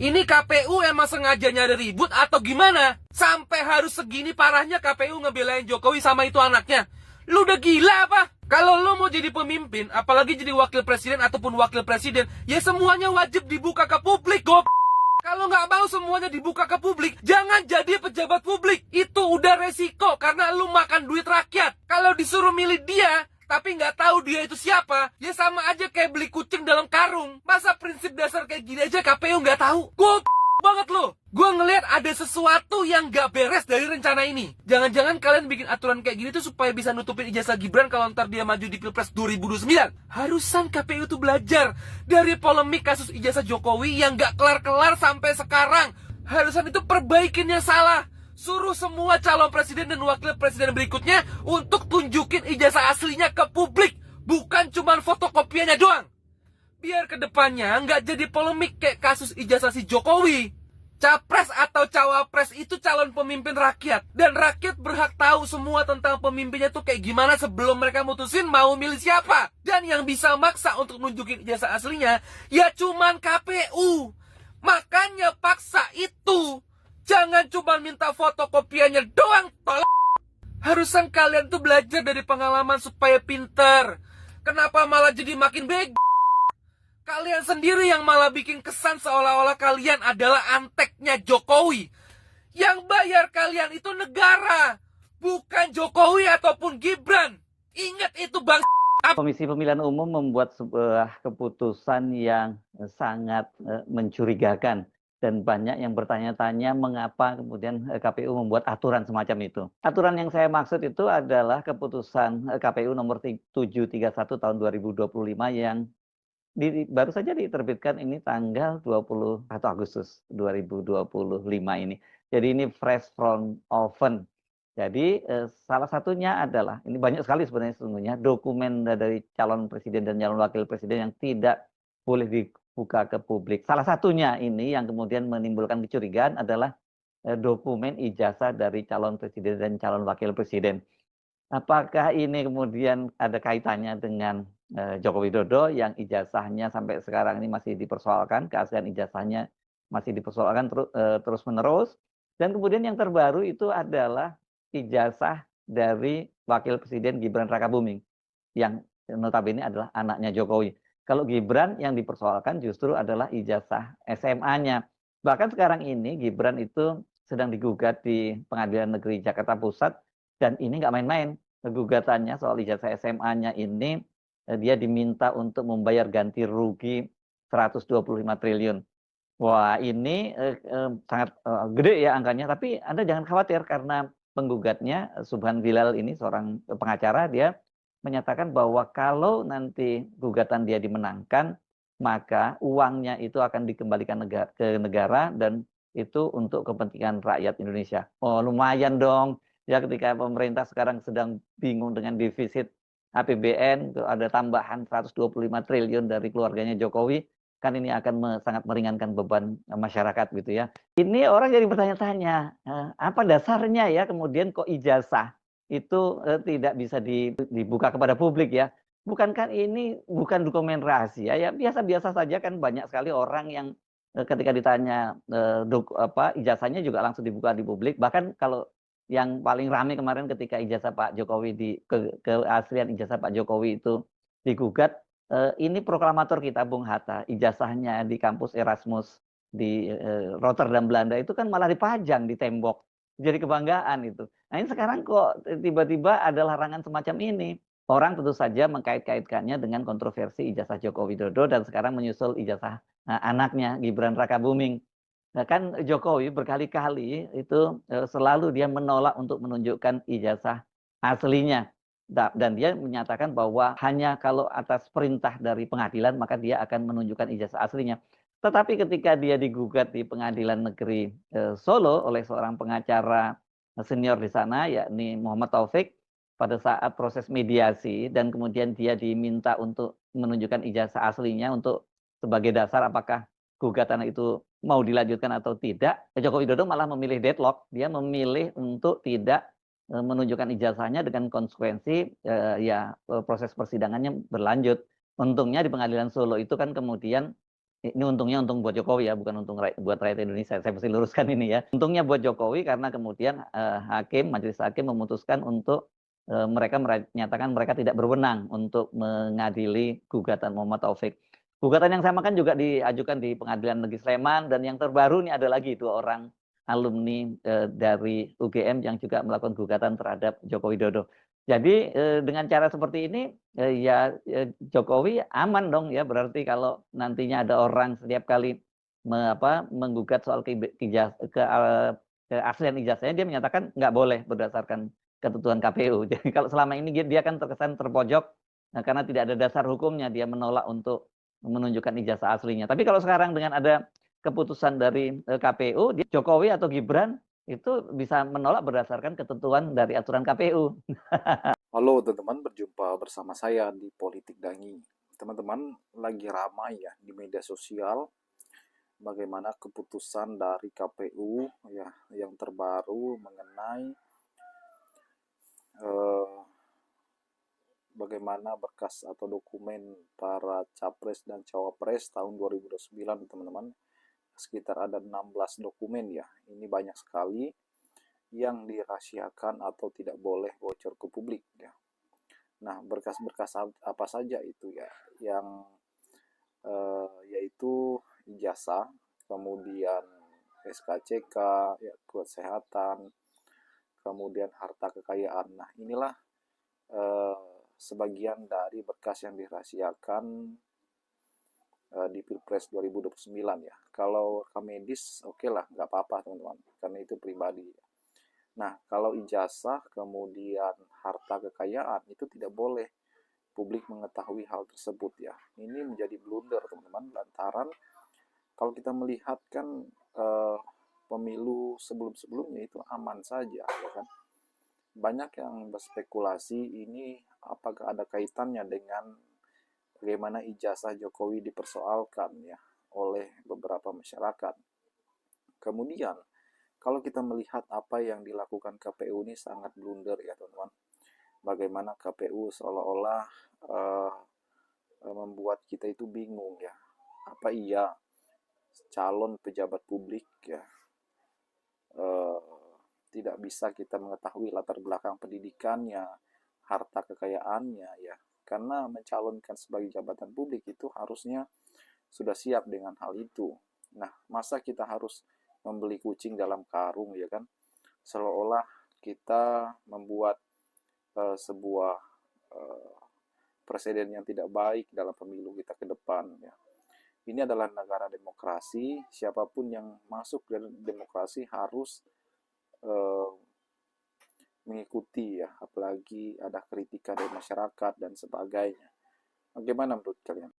Ini KPU emang sengaja nyari ribut atau gimana? Sampai harus segini parahnya KPU ngebelain Jokowi sama itu anaknya. Lu udah gila apa? Kalau lu mau jadi pemimpin, apalagi jadi wakil presiden ataupun wakil presiden, ya semuanya wajib dibuka ke publik, Kalau nggak mau semuanya dibuka ke publik, jangan jadi pejabat publik. Itu udah resiko karena lu makan duit rakyat. Kalau disuruh milih dia, tapi nggak tahu dia itu siapa, ya sama aja kayak beli kucing dalam karung. Masa prinsip dasar kayak gini aja KPU nggak tahu? Banget loh. Gue ngelihat ada sesuatu yang nggak beres dari rencana ini. Jangan-jangan kalian bikin aturan kayak gini tuh supaya bisa nutupin ijazah Gibran kalau ntar dia maju di Pilpres 2029. Harusan KPU tuh belajar dari polemik kasus ijazah Jokowi yang nggak kelar-kelar sampai sekarang. Harusan itu perbaikin yang salah. Suruh semua calon presiden dan wakil presiden berikutnya untuk tunjukin ijazah aslinya ke publik, bukan cuma fotokopiannya doang. Biar kedepannya nggak jadi polemik kayak kasus ijazah si Jokowi. Capres atau cawapres itu calon pemimpin rakyat, dan rakyat berhak tahu semua tentang pemimpinnya tuh kayak gimana sebelum mereka mutusin mau milih siapa. Dan yang bisa maksa untuk nunjukin ijazah aslinya ya cuman KPU. Makanya paksa itu. Jangan cuma minta fotokopiannya doang, tolong. Harusan kalian tuh belajar dari pengalaman supaya pinter. Kenapa malah jadi makin bego? Kalian sendiri yang malah bikin kesan seolah-olah kalian adalah anteknya Jokowi. Yang bayar kalian itu negara, bukan Jokowi ataupun Gibran. Ingat itu, Bang. Komisi Pemilihan Umum membuat sebuah keputusan yang sangat mencurigakan. Dan banyak yang bertanya-tanya mengapa kemudian KPU membuat aturan semacam itu. Aturan yang saya maksud itu adalah keputusan KPU nomor 731 tahun 2025 yang baru saja diterbitkan ini tanggal 21 Agustus 2025 ini. Jadi ini fresh from oven. Jadi salah satunya adalah, ini banyak sekali sebenarnya sesungguhnya, dokumen dari calon presiden dan calon wakil presiden yang tidak boleh dibuka ke publik. Salah satunya ini yang kemudian menimbulkan kecurigaan adalah dokumen ijazah dari calon presiden dan calon wakil presiden. Apakah ini kemudian ada kaitannya dengan Joko Widodo yang ijazahnya sampai sekarang ini masih dipersoalkan, keaslian ijazahnya masih dipersoalkan terus-menerus. Dan kemudian yang terbaru itu adalah ijazah dari wakil presiden Gibran Rakabuming yang notabene adalah anaknya Jokowi. Kalau Gibran yang dipersoalkan justru adalah ijazah SMA-nya. Bahkan sekarang ini Gibran itu sedang digugat di Pengadilan Negeri Jakarta Pusat, dan ini nggak main-main. Gugatannya soal ijazah SMA-nya ini, dia diminta untuk membayar ganti rugi 125 triliun. Wah, ini sangat gede ya angkanya, tapi Anda jangan khawatir karena penggugatnya Subhan Bilal ini seorang pengacara, dia menyatakan bahwa kalau nanti gugatan dia dimenangkan, maka uangnya itu akan dikembalikan ke negara dan itu untuk kepentingan rakyat Indonesia. Oh, lumayan dong. Ya, ketika pemerintah sekarang sedang bingung dengan defisit APBN, ada tambahan 125 triliun dari keluarganya Jokowi, kan ini akan sangat meringankan beban masyarakat gitu ya. Ini orang jadi bertanya-tanya, apa dasarnya ya kemudian kok ijazah itu tidak bisa dibuka kepada publik ya? Bukankah ini bukan dokumen rahasia ya? Biasa-biasa saja kan, banyak sekali orang yang ketika ditanya ijazahnya juga langsung dibuka di publik. Bahkan kalau yang paling ramai kemarin ketika ijazah Pak Jokowi keaslian ijazah Pak Jokowi itu digugat, ini proklamator kita Bung Hatta, ijazahnya di kampus Erasmus di Rotterdam, Belanda itu kan malah dipajang di tembok, jadi kebanggaan itu. Nah, ini sekarang kok tiba-tiba ada larangan semacam ini. Orang tentu saja mengkait-kaitkannya dengan kontroversi ijazah Joko Widodo dan sekarang menyusul ijazah anaknya Gibran Rakabuming. Nah, kan Jokowi berkali-kali itu selalu dia menolak untuk menunjukkan ijazah aslinya. Dan dia menyatakan bahwa hanya kalau atas perintah dari pengadilan maka dia akan menunjukkan ijazah aslinya. Tetapi ketika dia digugat di Pengadilan Negeri Solo oleh seorang pengacara senior di sana, yakni Muhammad Taufik, pada saat proses mediasi dan kemudian dia diminta untuk menunjukkan ijazah aslinya untuk sebagai dasar apakah gugatan itu mau dilanjutkan atau tidak, Joko Widodo malah memilih deadlock. Dia memilih untuk tidak menunjukkan ijazahnya dengan konsekuensi proses persidangannya berlanjut. Untungnya di Pengadilan Solo itu kan kemudian Ini untungnya untung buat Jokowi ya, bukan untung buat rakyat Indonesia. Saya mesti luruskan ini ya. Untungnya buat Jokowi karena kemudian majelis hakim memutuskan untuk mereka menyatakan mereka tidak berwenang untuk mengadili gugatan Muhammad Taufik. Gugatan yang sama kan juga diajukan di Pengadilan Negeri Sleman, dan yang terbaru ini ada lagi 2 orang alumni dari UGM yang juga melakukan gugatan terhadap Joko Widodo. Jadi dengan cara seperti ini ya Jokowi aman dong ya, berarti kalau nantinya ada orang setiap kali menggugat soal keaslian ijazahnya, dia menyatakan nggak boleh berdasarkan ketentuan KPU. Jadi kalau selama ini dia kan terkesan terpojok karena tidak ada dasar hukumnya dia menolak untuk menunjukkan ijazah aslinya. Tapi kalau sekarang dengan ada keputusan dari KPU, Jokowi atau Gibran itu bisa menolak berdasarkan ketentuan dari aturan KPU. Halo teman-teman, berjumpa bersama saya di Politik Dangi. Teman-teman, lagi ramai ya di media sosial bagaimana keputusan dari KPU ya yang terbaru mengenai bagaimana berkas atau dokumen para capres dan cawapres tahun 2029, teman-teman. Sekitar ada 16 dokumen ya. Ini banyak sekali yang dirahasiakan atau tidak boleh bocor ke publik ya. Nah, berkas-berkas apa saja itu ya? Yang yaitu ijazah, kemudian SKCK, ya, kesehatan, kemudian harta kekayaan. Nah, inilah sebagian dari berkas yang dirahasiakan di Pilpres 2029 ya. Kalau rekam medis, oke lah, nggak apa-apa teman-teman, karena itu pribadi. Nah, kalau ijazah, kemudian harta kekayaan, itu tidak boleh publik mengetahui hal tersebut ya. Ini menjadi blunder teman-teman, lantaran kalau kita melihat kan pemilu sebelum-sebelumnya itu aman saja ya kan. Banyak yang berspekulasi ini apakah ada kaitannya dengan bagaimana ijazah Jokowi dipersoalkan ya oleh beberapa masyarakat. Kemudian kalau kita melihat apa yang dilakukan KPU ini sangat blunder ya teman-teman. Bagaimana KPU seolah-olah membuat kita itu bingung ya. Apa iya calon pejabat publik ya tidak bisa kita mengetahui latar belakang pendidikannya, harta kekayaannya ya. Karena mencalonkan sebagai jabatan publik itu harusnya sudah siap dengan hal itu. Nah, masa kita harus membeli kucing dalam karung ya kan? Seolah-olah kita membuat sebuah presiden yang tidak baik dalam pemilu kita ke depan ya. Ini adalah negara demokrasi, siapapun yang masuk dalam demokrasi harus mengikuti ya, apalagi ada kritikan dari masyarakat dan sebagainya. Bagaimana menurut kalian?